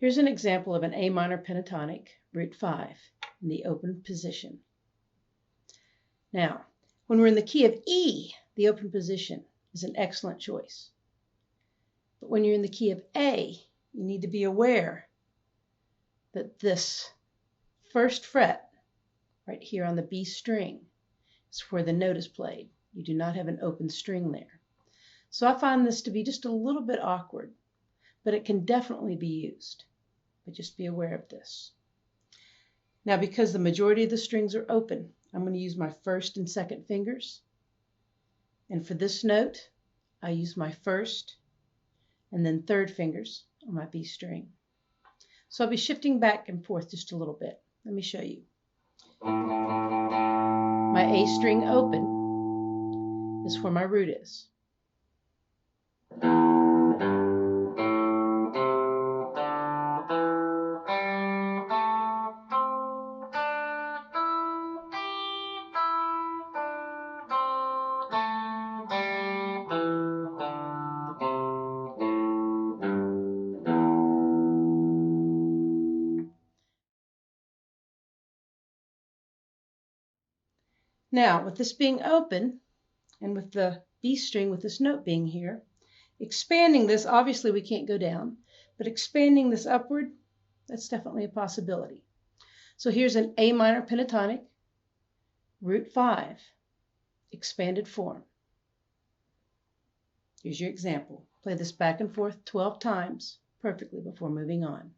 Here's an example of an A minor pentatonic, root 5, in the open position. Now, when we're in the key of E, the open position is an excellent choice. But when you're in the key of A, you need to be aware that this first fret, right here on the B string, is where the note is played. You do not have an open string there. So I find this to be just a little bit awkward, but it can definitely be used. But just be aware of this. Now, because the majority of the strings are open, I'm going to use my first and second fingers. And for this note, I use my first and then third fingers on my B string. So I'll be shifting back and forth just a little bit. Let me show you. My A string open is where my root is. Now, with this being open, and with the B string, with this note being here, expanding this, obviously we can't go down, but expanding this upward, that's definitely a possibility. So here's an A minor pentatonic, root 5, expanded form. Here's your example. Play this back and forth 12 times perfectly before moving on.